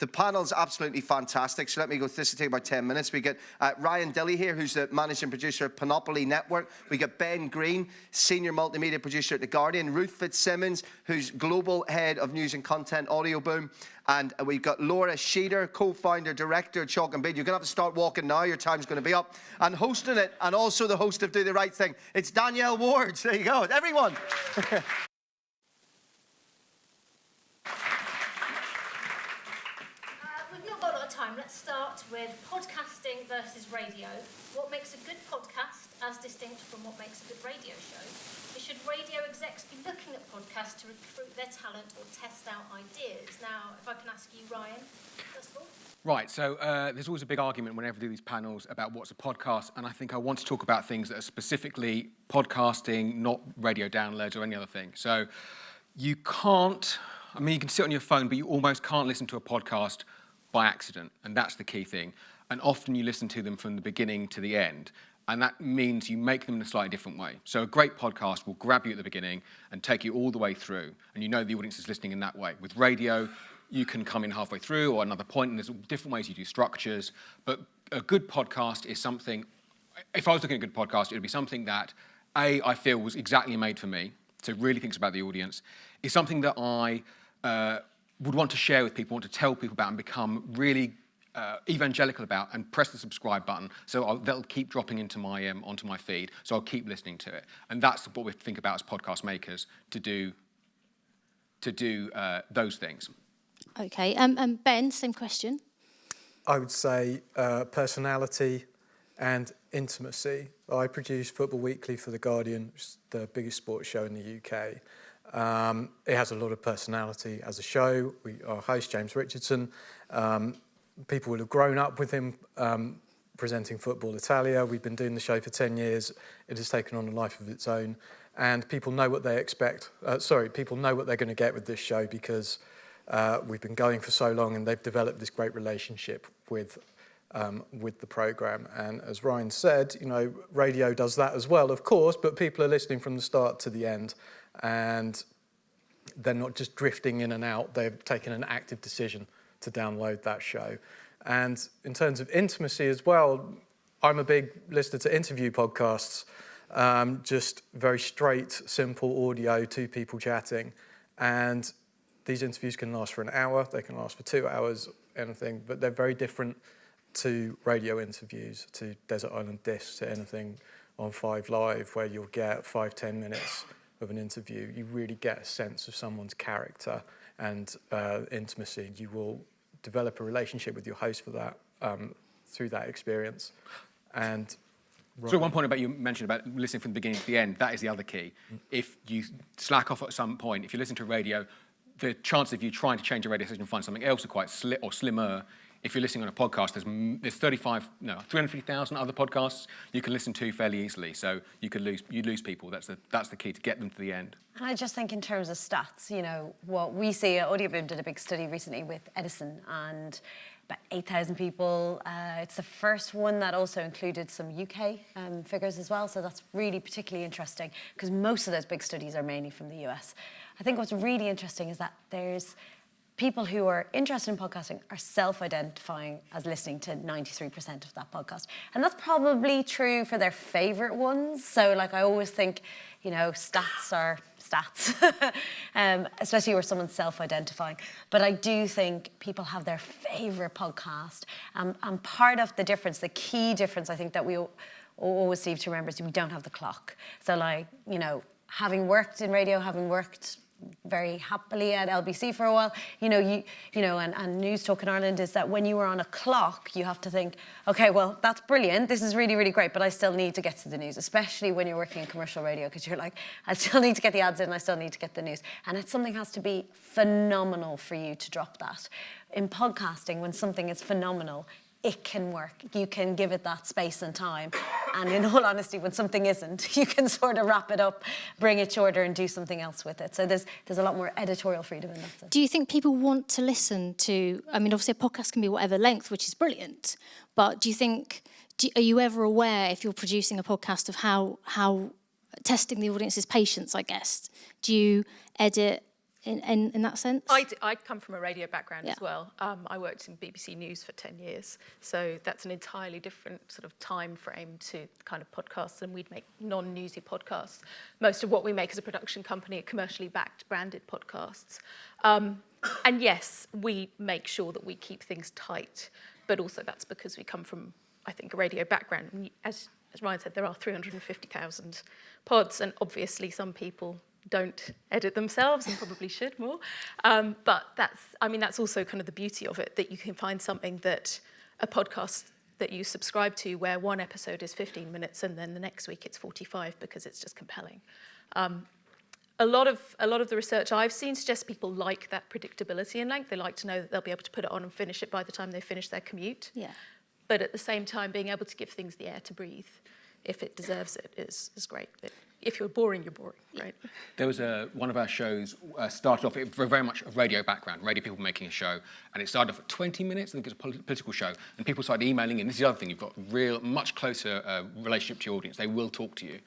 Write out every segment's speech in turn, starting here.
The panel's absolutely fantastic, so let me go through this. It'll take about 10 minutes. We get Ryan Dilley here, who's the managing producer of Panoply Network. We got Ben Green, senior multimedia producer at The Guardian. Ruth Fitzsimmons, who's global head of news and content, Audio Boom. And we've got Laura Sheeder, co-founder, director at Chalk and Bid. You're going to have to start walking now. Your time's going to be up. And hosting it, and also the host of Do the Right Thing, it's Danielle Ward. There you go. Everyone. Let's start with podcasting versus radio. What makes a good podcast as distinct from what makes a good radio show? Should radio execs be looking at podcasts to recruit their talent or test out ideas? Now, if I can ask you, Ryan, first of all. Right, so there's always a big argument whenever we do these panels about what's a podcast, and I think I want to talk about things that are specifically podcasting, not radio downloads or any other thing. So you can't, I mean, you can sit on your phone, but you almost can't listen to a podcast by accident, and that's the key thing. And often you listen to them from the beginning to the end, and that means you make them in a slightly different way. So a great podcast will grab you at the beginning and take you all the way through, and you know the audience is listening in that way. With radio, you can come in halfway through or another point, and there's different ways you do structures, but a good podcast is something, if I was looking at a good podcast, it would be something that, A, I feel was exactly made for me, so really thinks about the audience. It's something that I would want to share with people, want to tell people about, and become really evangelical about, and press the subscribe button. So they'll keep dropping into my onto my feed. So I'll keep listening to it, and that's what we think about as podcast makers to do those things. Okay, Ben, same question. I would say personality and intimacy. I produce Football Weekly for The Guardian, which is the biggest sports show in the UK. It has a lot of personality as a show. Our host, James Richardson, people will have grown up with him presenting Football Italia. We've been doing the show for 10 years. It has taken on a life of its own. And people know what they expect. People know what they're going to get with this show because we've been going for so long and they've developed this great relationship with the programme. And as Ryan said, you know, radio does that as well, of course, but people are listening from the start to the end. And they're not just drifting in and out, they've taken an active decision to download that show. And in terms of intimacy as well, I'm a big listener to interview podcasts, just very straight, simple audio, two people chatting. And these interviews can last for an hour, they can last for 2 hours, anything, but they're very different to radio interviews, to Desert Island Discs, to anything on 5 Live, where you'll get 5-10 minutes of an interview. You really get a sense of someone's character and intimacy. You will develop a relationship with your host for that through that experience. And so one point about you mentioned about listening from the beginning to the end, that is the other key. If you slack off at some point, if you listen to radio, the chances of you trying to change a radio station and find something else are quite slimmer. If you're listening on a podcast, there's 350,000 other podcasts you can listen to fairly easily. So you'd lose people. That's the key, to get them to the end. And I just think in terms of stats, you know, what we see, Audioboom did a big study recently with Edison, and about 8,000 people. It's the first one that also included some UK figures as well. So that's really particularly interesting because most of those big studies are mainly from the US. I think what's really interesting is that there's people who are interested in podcasting are self-identifying as listening to 93% of that podcast. And that's probably true for their favorite ones. So like I always think, you know, stats are stats, especially where someone's self-identifying. But I do think people have their favorite podcast. And part of the difference, the key difference I think that we always seem to remember is we don't have the clock. So like, you know, having worked in radio, having worked very happily at LBC for a while, and News Talk in Ireland is that when you are on a clock, you have to think, okay, well, that's brilliant, this is really, really great, but I still need to get to the news, especially when you're working in commercial radio, because you're like, I still need to get the ads in, I still need to get the news. And something has to be phenomenal for you to drop that. In podcasting, when something is phenomenal, it can work. You can give it that space and time. And in all honesty, when something isn't, you can sort of wrap it up, bring it shorter and do something else with it. So there's a lot more editorial freedom in that sense. Do you think people want to listen to, I mean, obviously a podcast can be whatever length, which is brilliant, but are you ever aware, if you're producing a podcast, of how testing the audience's patience, I guess? Do you edit in that sense? I come from a radio background Yeah. as well. I worked in BBC News for 10 years, so that's an entirely different sort of time frame to kind of podcasts, and we'd make non-newsy podcasts. Most of what we make as a production company are commercially backed, branded podcasts. And yes, we make sure that we keep things tight, but also that's because we come from, I think, a radio background. And as Ryan said, there are 350,000 pods, and obviously some people don't edit themselves and probably should more. But that's also kind of the beauty of it, that you can find something that a podcast that you subscribe to where one episode is 15 minutes and then the next week it's 45 because it's just compelling. A lot of the research I've seen suggests people like that predictability in length. They like to know that they'll be able to put it on and finish it by the time they finish their commute. Yeah. But at the same time, being able to give things the air to breathe, if it deserves it, is great. If you're boring, right? There was one of our shows started off very much a radio background, radio people making a show, and it started off at 20 minutes. I think it was a political show, and people started emailing in. This is the other thing: you've got much closer relationship to your audience. They will talk to you,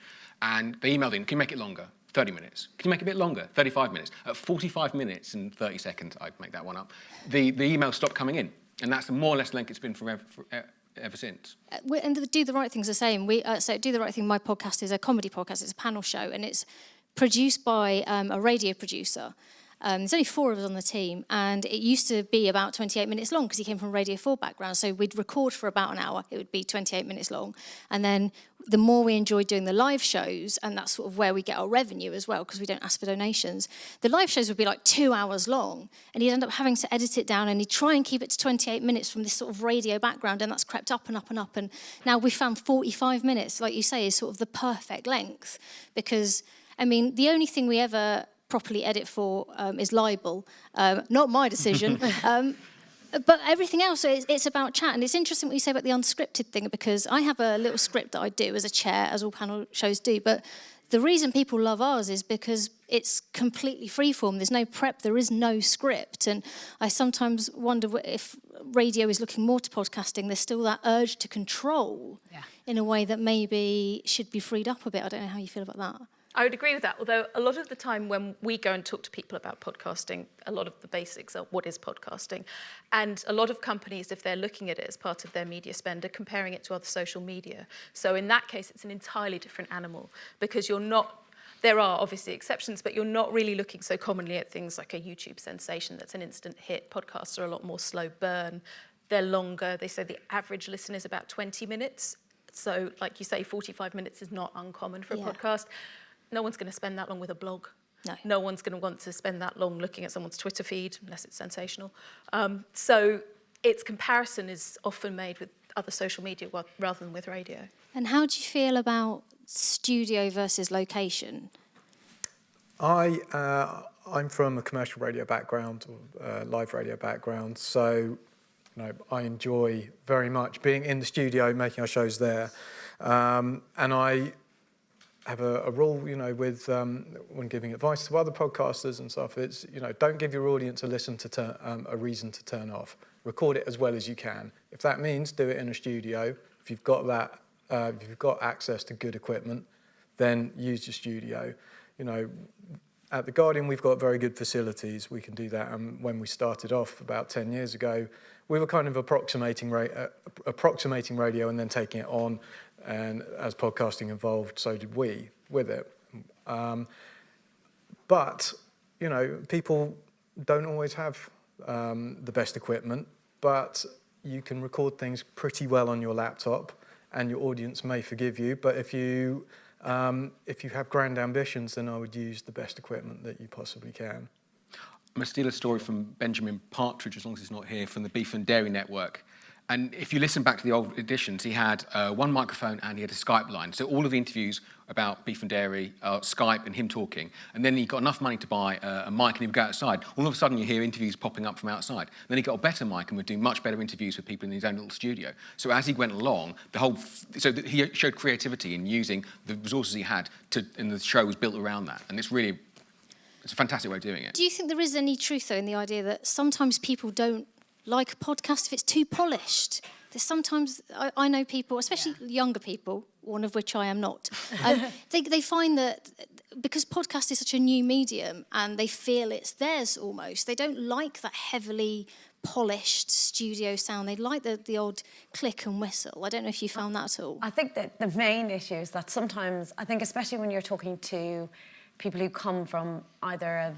and they emailed in. Can you make it longer? 30 minutes. Can you make it a bit longer? 35 minutes. At 45 minutes and 30 seconds, I'd make that one up. The emails stopped coming in, and that's the more or less the length it's been ever since. And the Do the Right Thing's the same. So Do the Right Thing, my podcast is a comedy podcast. It's a panel show, and it's produced by a radio producer. There's only 4 of us on the team, and it used to be about 28 minutes long because he came from a Radio 4 background. So we'd record for about an hour. It would be 28 minutes long. And then the more we enjoyed doing the live shows, and that's sort of where we get our revenue as well because we don't ask for donations, the live shows would be like 2 hours long, and he'd end up having to edit it down, and he'd try and keep it to 28 minutes from this sort of radio background, and that's crept up and up and up. And now we found 45 minutes, like you say, is sort of the perfect length because, I mean, the only thing we ever properly edit for is libel, not my decision. But everything else, it's about chat. And it's interesting what you say about the unscripted thing, because I have a little script that I do as a chair, as all panel shows do. But the reason people love ours is because it's completely freeform. There's no prep, there is no script. And I sometimes wonder if radio is looking more to podcasting. There's still that urge to control in a way that maybe should be freed up a bit. I don't know how you feel about that. I would agree with that, although a lot of the time when we go and talk to people about podcasting, a lot of the basics are what is podcasting. And a lot of companies, if they're looking at it as part of their media spend, are comparing it to other social media. So in that case, it's an entirely different animal because there are obviously exceptions, but you're not really looking so commonly at things like a YouTube sensation that's an instant hit. Podcasts are a lot more slow burn. They're longer. They say the average listen is about 20 minutes. So like you say, 45 minutes is not uncommon for a podcast. No one's going to spend that long with a blog. No one's going to want to spend that long looking at someone's Twitter feed, unless it's sensational. So its comparison is often made with other social media rather than with radio. And how do you feel about studio versus location? I'm from a commercial radio background, live radio background, so I enjoy very much being in the studio, making our shows there. And I have a rule, with when giving advice to other podcasters and stuff. It's don't give your audience a reason to turn off. Record it as well as you can. If that means do it in a studio, if you've got that, if you've got access to good equipment, then use your studio. At the Guardian, we've got very good facilities. We can do that. And when we started off about 10 years ago, we were kind of approximating radio and then taking it on. And as podcasting evolved, so did we with it. But, people don't always have the best equipment, but you can record things pretty well on your laptop and your audience may forgive you. But if you have grand ambitions, then I would use the best equipment that you possibly can. I'm going to steal a story from Benjamin Partridge, as long as he's not here, from the Beef and Dairy Network. And if you listen back to the old editions, he had one microphone and he had a Skype line. So all of the interviews about beef and dairy, Skype and him talking. And then he got enough money to buy a mic and he would go outside. All of a sudden you hear interviews popping up from outside. Then he got a better mic and would do much better interviews with people in his own little studio. So as he went along, he showed creativity in using the resources he had and the show was built around that. And it's a fantastic way of doing it. Do you think there is any truth, though, in the idea that sometimes people don't like a podcast if it's too polished? There's sometimes, I know people, especially younger people, one of which I am not, they find that because podcast is such a new medium and they feel it's theirs almost, they don't like that heavily polished studio sound. They like the odd click and whistle. I don't know if you found that at all. I think that the main issue is that sometimes, I think especially when you're talking to people who come from either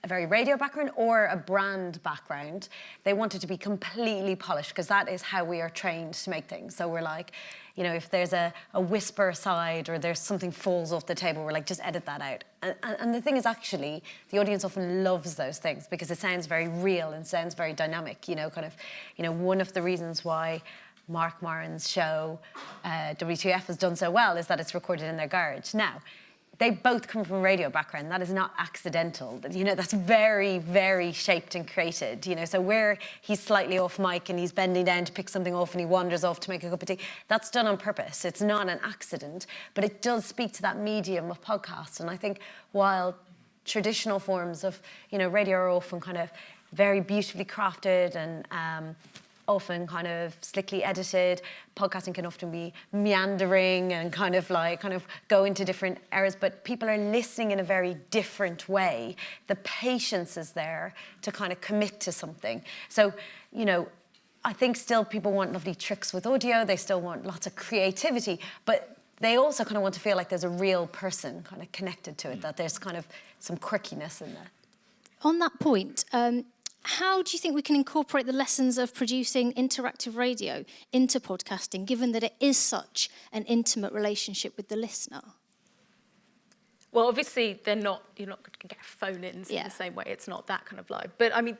a very radio background or a brand background, they want it to be completely polished because that is how we are trained to make things. So we're like, you know, if there's a whisper aside or there's something falls off the table, we're like, just edit that out. And the thing is, actually, the audience often loves those things because it sounds very real and sounds very dynamic, you know, kind of, you know, one of the reasons why Mark Moran's show, WTF, has done so well is that it's recorded in their garage. Now, they both come from a radio background. That is not accidental. You know, that's very, very shaped and created. You know, so where he's slightly off mic and he's bending down to pick something off and he wanders off to make a cup of tea, that's done on purpose. It's not an accident, but it does speak to that medium of podcasts. And I think while traditional forms of, you know, radio are often kind of very beautifully crafted and often kind of slickly edited, podcasting can often be meandering and kind of go into different areas, but people are listening in a very different way. The patience is there to kind of commit to something. So, you know, I think still people want lovely tricks with audio, they still want lots of creativity, but they also kind of want to feel like there's a real person kind of connected to it, that there's kind of some quirkiness in there. On that point, how do you think we can incorporate the lessons of producing interactive radio into podcasting, given that it is such an intimate relationship with the listener? Well, obviously, you're not going to get phone-ins in the same way. It's not that kind of live. But I mean,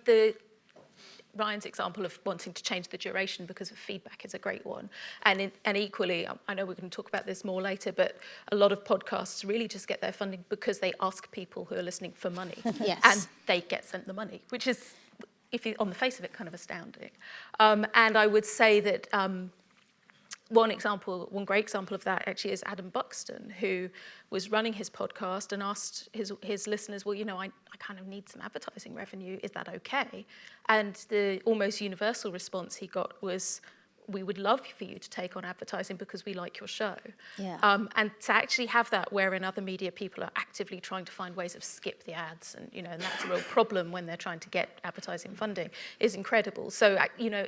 Ryan's example of wanting to change the duration because of feedback is a great one. And equally, I know we're going to talk about this more later, but a lot of podcasts really just get their funding because they ask people who are listening for money. Yes. And they get sent the money, which is, if you on the face of it, kind of astounding. And I would say that one great example of that actually is Adam Buxton, who was running his podcast and asked his listeners, well, you know, I kind of need some advertising revenue. Is that okay? And the almost universal response he got was, we would love for you to take on advertising because we like your show. Yeah. And to actually have that where in other media people are actively trying to find ways of skip the ads and, you know, and that's a real problem when they're trying to get advertising funding is incredible. So, you know,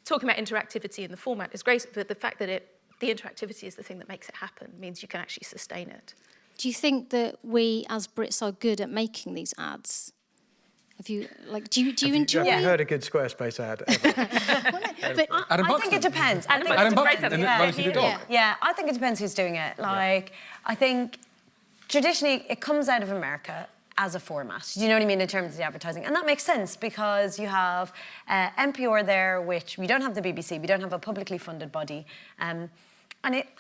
talking about interactivity in the format is great, but the fact that the interactivity is the thing that makes it happen means you can actually sustain it. Do you think that we as Brits are good at making these ads? Have you, like, do you enjoy? Have you heard a good Squarespace ad ever? But I think it depends. Adam Buxton, and Rosie the dog. Yeah, I think it depends who's doing it. Like, I think traditionally it comes out of America as a format. Do you know what I mean in terms of the advertising? And that makes sense because you have NPR there, which we don't have the BBC, we don't have a publicly funded body. And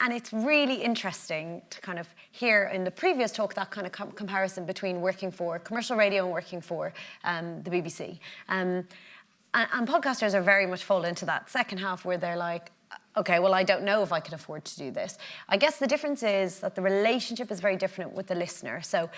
it's really interesting to kind of hear in the previous talk that kind of comparison between working for commercial radio and working for the BBC. And podcasters are very much fall into that second half where they're like, okay, well, I don't know if I can afford to do this. I guess the difference is that the relationship is very different with the listener. So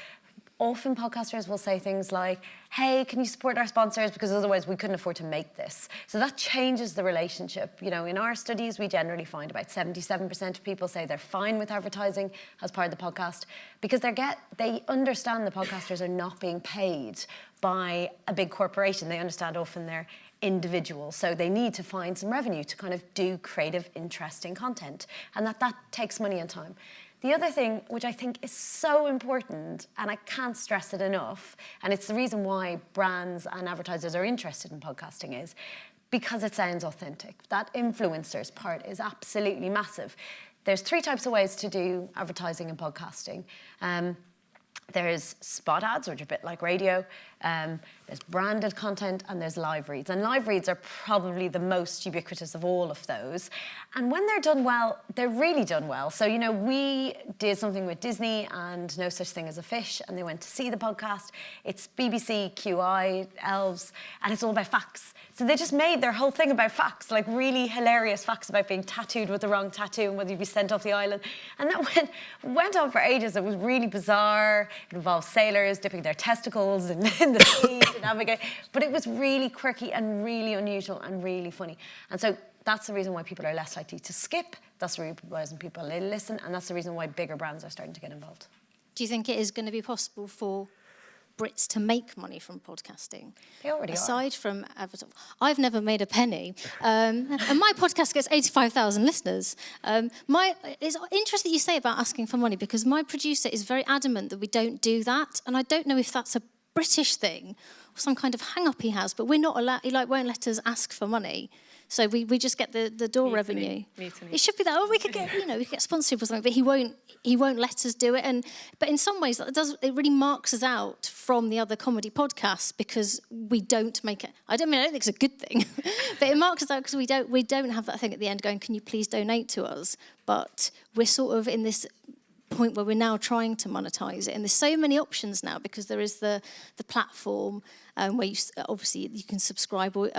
often podcasters will say things like, hey, can you support our sponsors because otherwise we couldn't afford to make this. So that changes the relationship. You know, in our studies, we generally find about 77% of people say they're fine with advertising as part of the podcast because they understand the podcasters are not being paid by a big corporation. They understand often they're individuals, so they need to find some revenue to kind of do creative, interesting content, and that takes money and time. The other thing, which I think is so important, and I can't stress it enough, and it's the reason why brands and advertisers are interested in podcasting, is because it sounds authentic. That influencers part is absolutely massive. There's 3 types of ways to do advertising and podcasting. There's spot ads, which are a bit like radio. There's branded content, and there's live reads. And live reads are probably the most ubiquitous of all of those. And when they're done well, they're really done well. So, you know, we did something with Disney and No Such Thing as a Fish, and they went to see the podcast. It's BBC QI, Elves, and it's all about facts. So they just made their whole thing about facts, like really hilarious facts about being tattooed with the wrong tattoo and whether you'd be sent off the island. And that went on for ages. It was really bizarre. It involved sailors dipping their testicles in the sea to navigate. But it was really quirky and really unusual and really funny. And so that's the reason why people are less likely to skip. That's the reason people listen. And that's the reason why bigger brands are starting to get involved. Do you think it is going to be possible for Brits to make money from podcasting? They already Aside from advertising, I've never made a penny, and my podcast gets 85,000 listeners. It's interesting that you say about asking for money, because my producer is very adamant that we don't do that, and I don't know if that's a British thing or some kind of hang-up he has, but we're not allowed. He won't let us ask for money. So we just get the door revenue. Mutiny. It should be that. Oh, we could get we could get sponsorship or something, but he won't let us do it. But in some ways it really marks us out from the other comedy podcasts, because we don't make it. I don't think it's a good thing, but it marks us out because we don't have that thing at the end going, can you please donate to us? But we're sort of in this point where we're now trying to monetize it, and there's so many options now, because there is the platform where you can subscribe, or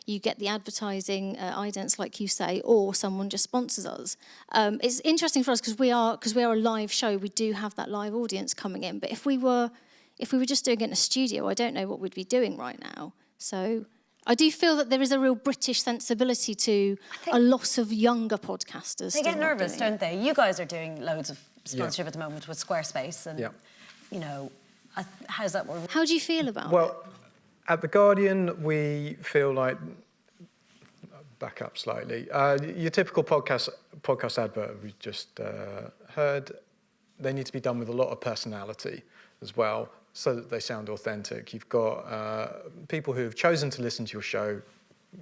you get the advertising idents, like you say, or someone just sponsors us. It's interesting for us because we are a live show. We do have that live audience coming in, but if we were just doing it in a studio, I don't know what we'd be doing right now. So I do feel that there is a real British sensibility to a lot of younger podcasters. They get nervous, don't they? You guys are doing loads of sponsorship at the moment with Squarespace, and you know, how's that work? How do you feel about it? Well, at The Guardian, we feel like, back up slightly, your typical podcast advert we just heard, they need to be done with a lot of personality as well, so that they sound authentic. You've got people who have chosen to listen to your show.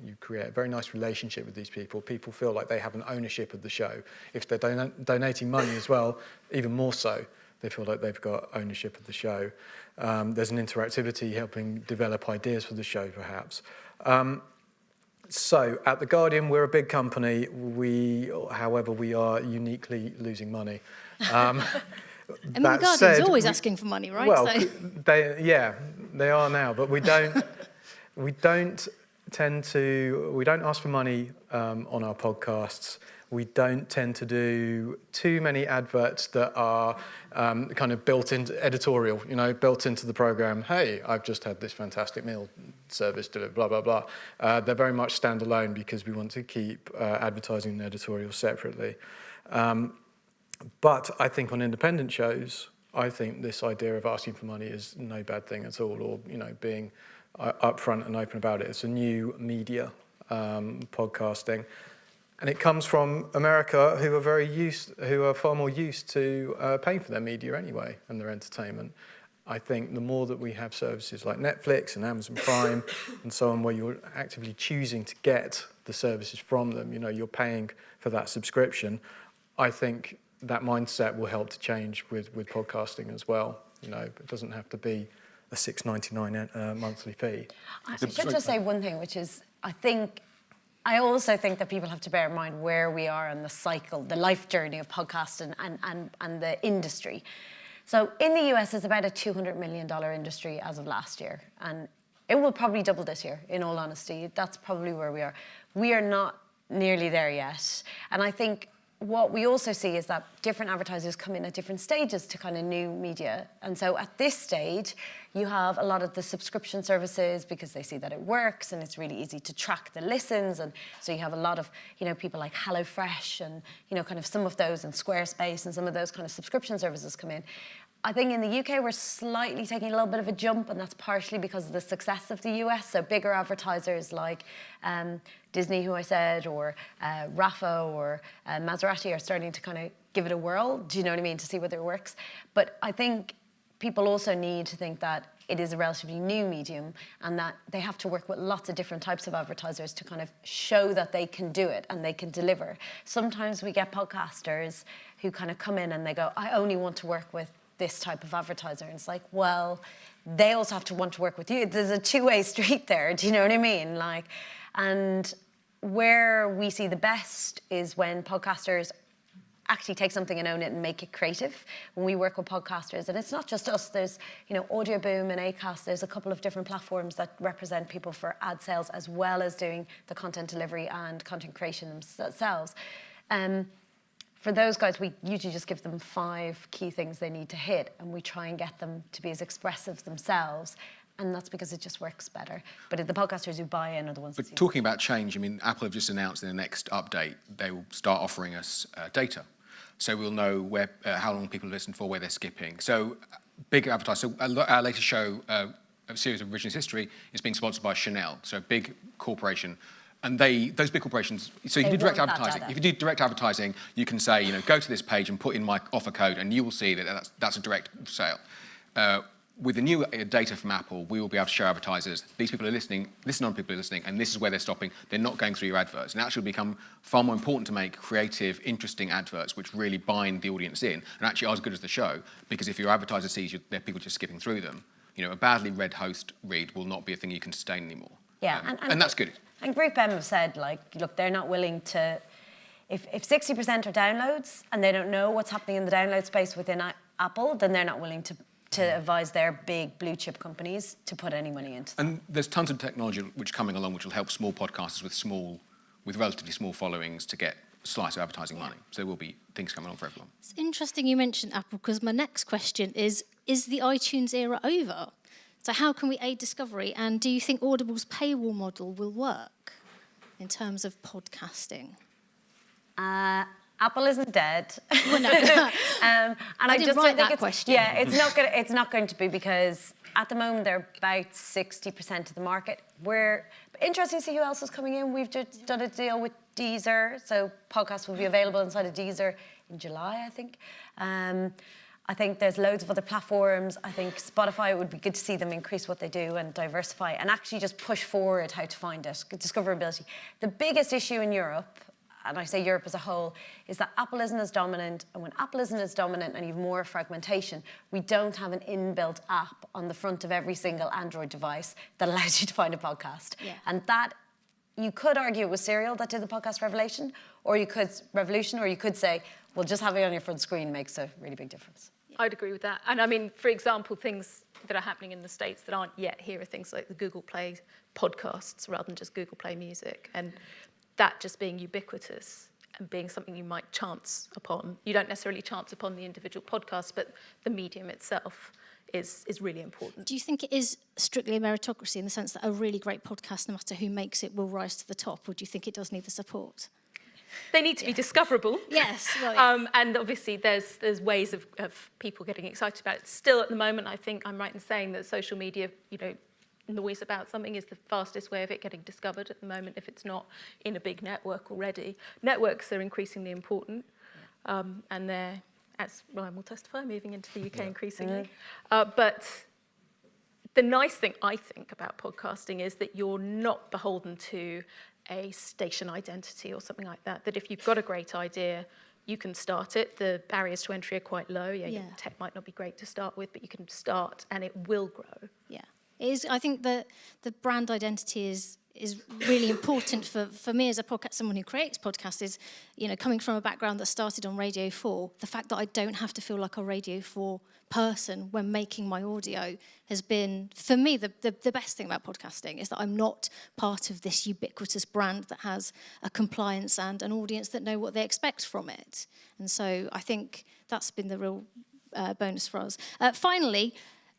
You create a very nice relationship with these people. People feel like they have an ownership of the show. If they're donating money as well, even more so, they feel like they've got ownership of the show. There's an interactivity helping develop ideas for the show, perhaps. So at The Guardian, we're a big company. However, we are uniquely losing money. I mean, The Guardian's always asking for money, right? Well, they are now, but we don't ask for money on our podcasts. We don't tend to do too many adverts that are kind of built into editorial, built into the program. Hey, I've just had this fantastic meal service delivered, blah, blah, blah. They're very much standalone because we want to keep advertising and editorial separately. But I think on independent shows, I think this idea of asking for money is no bad thing at all, or being upfront and open about it. It's a new media, podcasting, and it comes from America, who are far more used to paying for their media anyway and their entertainment. I think the more that we have services like Netflix and Amazon Prime and so on, where you're actively choosing to get the services from them, you're paying for that subscription, I think that mindset will help to change with podcasting as well. It doesn't have to be a $6.99 monthly fee. I should just say one thing, which is I also think that people have to bear in mind where we are in the cycle, the life journey of podcasting and the industry. So in the US, it's about a $200 million industry as of last year, and it will probably double this year, in all honesty. That's probably where we are. We are not nearly there yet. And I think what we also see is that different advertisers come in at different stages to kind of new media. And so at this stage, you have a lot of the subscription services because they see that it works and it's really easy to track the listens. And so you have a lot of, people like HelloFresh and, kind of some of those, and Squarespace and some of those kind of subscription services come in. I think in the UK, we're slightly taking a little bit of a jump, and that's partially because of the success of the US. So bigger advertisers like Disney, who I said, or Rafa or Maserati are starting to kind of give it a whirl, do you know what I mean, to see whether it works. But I think people also need to think that it is a relatively new medium and that they have to work with lots of different types of advertisers to kind of show that they can do it and they can deliver. Sometimes we get podcasters who kind of come in and they go, I only want to work with this type of advertiser. And it's like, well, they also have to want to work with you. There's a two-way street there, do you know what I mean? And where we see the best is when podcasters actually take something and own it and make it creative. When we work with podcasters, and it's not just us, there's, Audio Boom and Acast, there's a couple of different platforms that represent people for ad sales as well as doing the content delivery and content creation themselves. For those guys, we usually just give them 5 key things they need to hit, and we try and get them to be as expressive themselves. And that's because it just works better. But the podcasters who buy in are the ones that see. But talking about change, Apple have just announced in the next update, they will start offering us data. So we'll know where how long people listen for, where they're skipping. So big advertisers. So our latest show, a series of Revisionist History, is being sponsored by Chanel, so a big corporation. And those big corporations, so you can do direct want that advertising. data. If you do direct advertising, you can say, go to this page and put in my offer code, and you will see that that's a direct sale. With the new data from Apple, we will be able to show advertisers, these people are listening, this number of people are listening, and this is where they're stopping. They're not going through your adverts. And actually will become far more important to make creative, interesting adverts which really bind the audience in and actually are as good as the show, because if your advertiser sees there are people just skipping through them, a badly read host read will not be a thing you can sustain anymore. Yeah, and that's good. And Group M have said, look, they're not willing to... If 60% are downloads and they don't know what's happening in the download space within Apple, then they're not willing to advise their big blue chip companies to put any money into them. And there's tons of technology which are coming along which will help small podcasters with relatively small followings to get a slice of advertising money. So there will be things coming on for everyone. It's interesting you mentioned Apple, because my next question is the iTunes era over? So how can we aid discovery? And do you think Audible's paywall model will work in terms of podcasting? Apple isn't dead. Well, no. And I didn't write that it's, question. Yeah, it's not going to be, because at the moment they're about 60% of the market. We're interesting to see who else is coming in. We've just done a deal with Deezer, so podcasts will be available inside of Deezer in July, I think. I think there's loads of other platforms. I think Spotify, it would be good to see them increase what they do and diversify and actually just push forward how to find it, discoverability. The biggest issue in Europe, and I say Europe as a whole, is that Apple isn't as dominant. And when Apple isn't as dominant and you have more fragmentation, we don't have an inbuilt app on the front of every single Android device that allows you to find a podcast. Yeah. And that, you could argue it was Serial that did the podcast revolution, or you could say, well, just having it on your front screen makes a really big difference. I'd agree with that. And I mean, for example, things that are happening in the States that aren't yet here are things like the Google Play podcasts rather than just Google Play Music. And that just being ubiquitous and being something you might chance upon. You don't necessarily chance upon the individual podcast, but the medium itself is really important. Do you think it is strictly a meritocracy in the sense that a really great podcast, no matter who makes it, will rise to the top? Or do you think it does need the support? They need to be discoverable. Yes. Well, yeah. And obviously there's ways of people getting excited about it. Still at the moment, I think I'm right in saying that social media, noise about something is the fastest way of it getting discovered at the moment if it's not in a big network already. Networks are increasingly important, and they're, as Ryan will testify, moving into the UK increasingly. But the nice thing, I think, about podcasting is that you're not beholden to a station identity or something like that, that if you've got a great idea, you can start it. The barriers to entry are quite low. Your tech might not be great to start with, but you can start and it will grow. Yeah. It is, I think the brand identity is really important for me as a podcast, someone who creates podcasts, is, coming from a background that started on Radio 4, the fact that I don't have to feel like a Radio 4 person when making my audio has been, for me, the best thing about podcasting is that I'm not part of this ubiquitous brand that has a compliance and an audience that know what they expect from it. And so I think that's been the real bonus for us. Finally,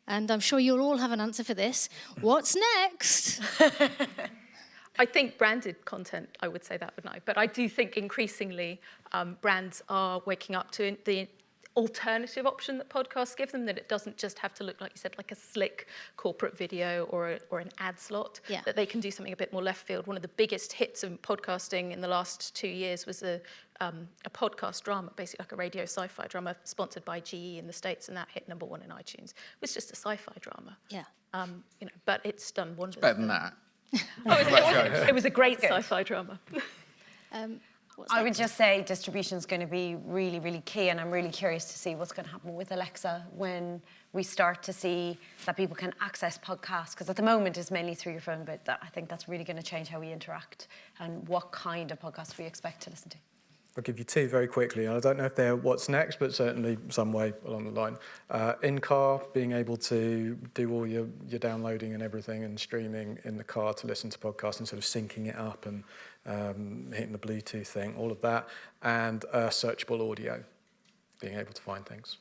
and I'm sure you'll all have an answer for this, what's next? I think branded content, I would say that, wouldn't I? But I do think increasingly brands are waking up to the alternative option that podcasts give them, that it doesn't just have to look, like you said, like a slick corporate video or an ad slot, that they can do something a bit more left field. One of the biggest hits of podcasting in the last 2 years was a podcast drama, basically like a radio sci-fi drama sponsored by GE in the States, and that hit #1 in iTunes. It was just a sci-fi drama. Yeah. But it's done wonders. It's better than that. It was a great sci-fi drama. I would just say distribution is going to be really, really key, and I'm really curious to see what's going to happen with Alexa when we start to see that people can access podcasts, because at the moment it's mainly through your phone, but I think that's really going to change how we interact and what kind of podcasts we expect to listen to. I'll give you two very quickly. I don't know if they're what's next, but certainly some way along the line. In-car, being able to do all your downloading and everything and streaming in the car to listen to podcasts and sort of syncing it up and hitting the Bluetooth thing, all of that. And searchable audio, being able to find things.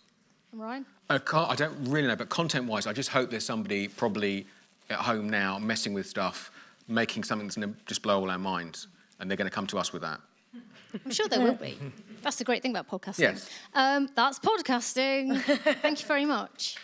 Ryan? I don't really know, but content-wise, I just hope there's somebody probably at home now messing with stuff, making something that's going to just blow all our minds, and they're going to come to us with that. I'm sure there will be. That's the great thing about podcasting. Yes. That's podcasting. Thank you very much.